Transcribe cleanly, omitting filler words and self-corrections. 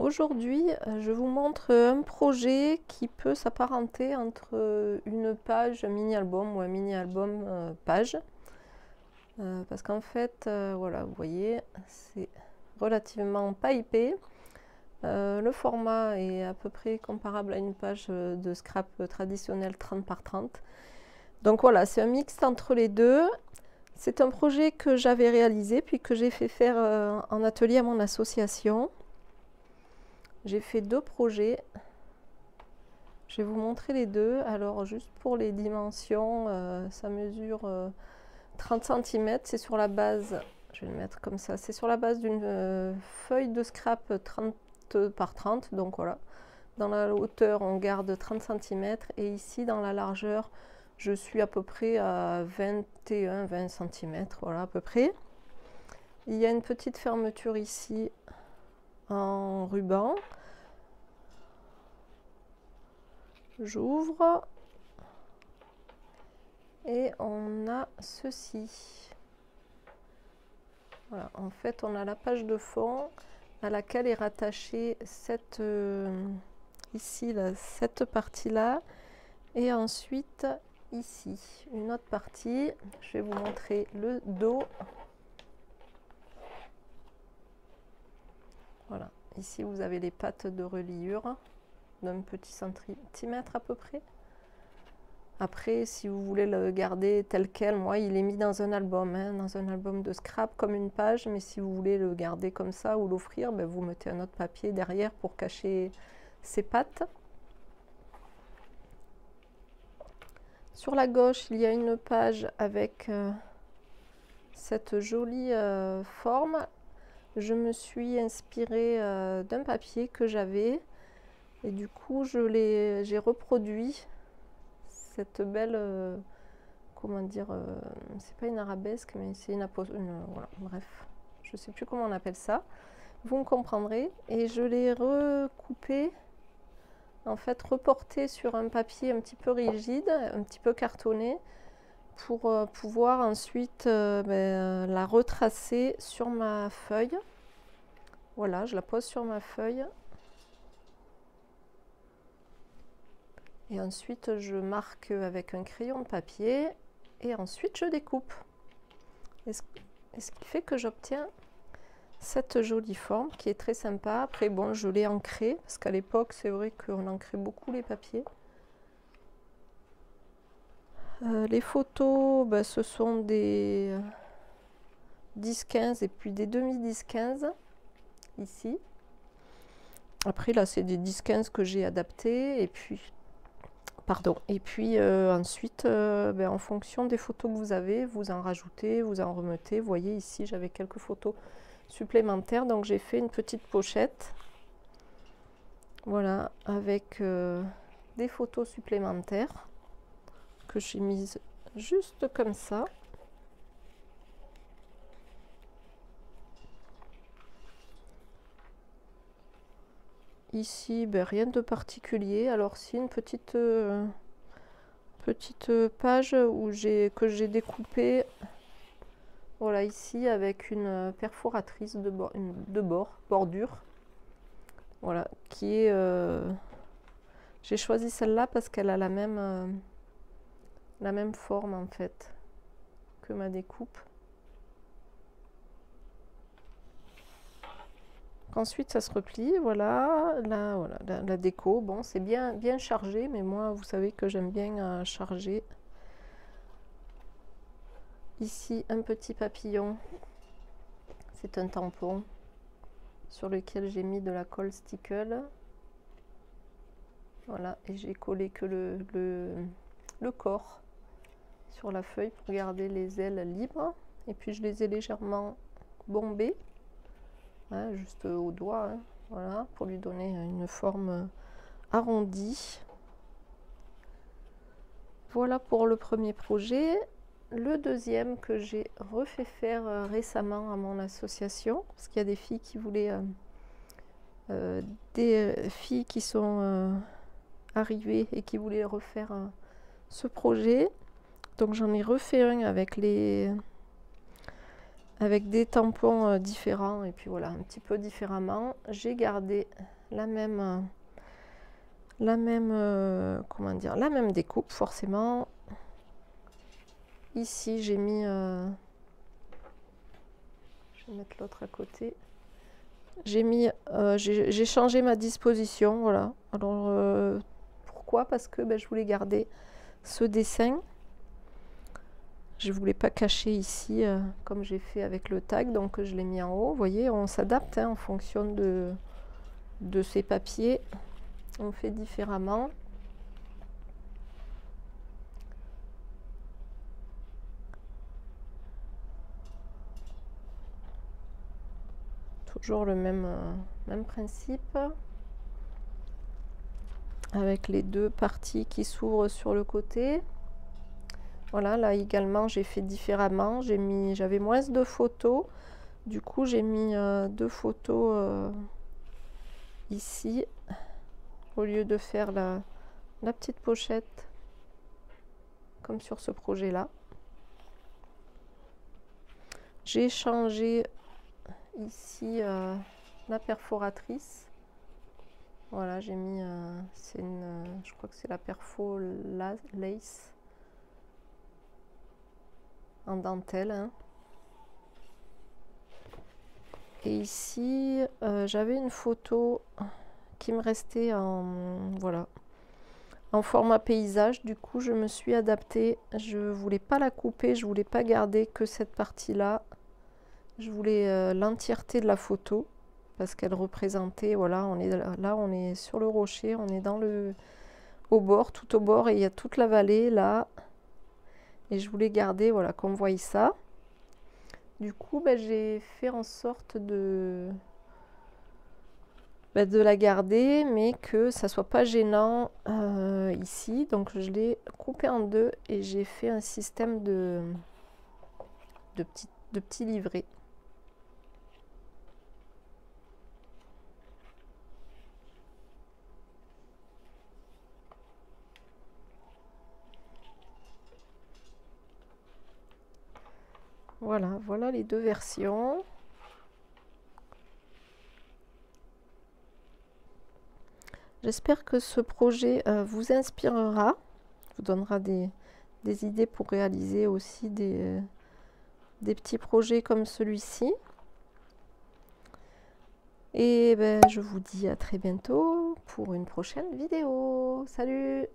Aujourd'hui, je vous montre un projet qui peut s'apparenter entre une page mini-album ou un mini-album page. Parce qu'en fait, voilà, vous voyez, c'est relativement pas épais. Le format est à peu près comparable à une page de scrap traditionnelle 30 par 30. Donc voilà, c'est un mix entre les deux. C'est un projet que j'avais réalisé puis que j'ai fait faire en atelier à mon association. J'ai fait deux projets. Je vais vous montrer les deux. Alors juste pour les dimensions, ça mesure 30 cm. C'est sur la base, je vais le mettre comme ça, c'est sur la base d'une feuille de scrap 30 par 30. Donc voilà, dans la hauteur on garde 30 cm et ici dans la largeur je suis à peu près à 21-20 cm, voilà à peu près. Il y a une petite fermeture ici en ruban. J'ouvre et on a ceci. Voilà, en fait on a la page de fond à laquelle est rattachée cette ici là, cette partie là, et ensuite ici une autre partie. Je vais vous montrer le dos. Voilà, ici vous avez les pattes de reliure d'un petit centimètre à peu près. Après, si vous voulez le garder tel quel, moi il est mis dans un album, dans un album de scrap comme une page, mais si vous voulez le garder comme ça ou l'offrir, ben, vous mettez un autre papier derrière pour cacher ses pattes. Sur la gauche, il y a une page avec cette jolie forme. Je me suis inspirée d'un papier que j'avais et du coup j'ai reproduit cette belle, comment dire, c'est pas une arabesque mais c'est une voilà, bref, je sais plus comment on appelle ça, vous me comprendrez. Et je l'ai recoupé, en fait reporté sur un papier un petit peu rigide, un petit peu cartonné, pour pouvoir ensuite la retracer sur ma feuille. Voilà, je la pose sur ma feuille. Et ensuite, je marque avec un crayon de papier. Et ensuite, je découpe. Et ce qui fait que j'obtiens cette jolie forme qui est très sympa. Après, bon, je l'ai ancré. Parce qu'à l'époque, c'est vrai qu'on ancrait beaucoup les papiers. Les photos, ben, ce sont des 10-15 et puis des demi 10-15 ici. Après, là, c'est des 10-15 que j'ai adaptés. Et puis... Pardon. Et puis ensuite, en fonction des photos que vous avez, vous en rajoutez, vous en remettez. Vous voyez ici, j'avais quelques photos supplémentaires, donc j'ai fait une petite pochette. Voilà, avec des photos supplémentaires que j'ai mises juste comme ça. Ici, rien de particulier. Alors si une petite page où que j'ai découpé, voilà, ici avec une perforatrice de bordure, voilà, qui est j'ai choisi celle-là parce qu'elle a la même forme en fait que ma découpe. Ensuite ça se replie, voilà, là, voilà, la déco. Bon, c'est bien chargé, mais moi vous savez que j'aime bien charger. Ici un petit papillon, c'est un tampon sur lequel j'ai mis de la colle stickle. Voilà, et j'ai collé que le corps sur la feuille pour garder les ailes libres. Et puis je les ai légèrement bombées, hein, juste au doigt, hein, voilà, pour lui donner une forme arrondie. Voilà pour le premier projet. Le deuxième que j'ai refait faire récemment à mon association, parce qu'il y a des filles qui voulaient, des filles qui sont arrivées et qui voulaient refaire ce projet. Donc j'en ai refait un avec avec des tampons différents et puis voilà, un petit peu différemment. J'ai gardé la même comment dire, la même découpe forcément. Ici j'ai mis je vais mettre l'autre à côté. J'ai mis j'ai changé ma disposition, voilà. Alors pourquoi? Parce que je voulais garder ce dessin. Je voulais pas cacher ici comme j'ai fait avec le tag, donc je l'ai mis en haut. Vous voyez, on s'adapte en fonction de ces papiers. On fait différemment. Toujours le même principe. Avec les deux parties qui s'ouvrent sur le côté. Voilà, là également j'ai fait différemment. J'avais moins de photos. Du coup j'ai mis 2 photos ici. Au lieu de faire la petite pochette comme sur ce projet là. J'ai changé ici la perforatrice. Voilà, j'ai mis je crois que c'est la perfo lace en dentelle, hein. Et ici j'avais une photo qui me restait voilà, en format paysage. Du coup je me suis adaptée, je voulais pas la couper, je voulais pas garder que cette partie là, je voulais l'entièreté de la photo parce qu'elle représentait, voilà, on est sur le rocher, on est au bord, tout au bord, et il y a toute la vallée là, et je voulais garder, voilà, qu'on voie ça. Du coup j'ai fait en sorte de la garder, mais que ça soit pas gênant ici. Donc je l'ai coupé en deux et j'ai fait un système de petits livrets. Voilà, voilà les deux versions. J'espère que ce projet vous inspirera, vous donnera des idées pour réaliser aussi des petits projets comme celui-ci. Et je vous dis à très bientôt pour une prochaine vidéo. Salut!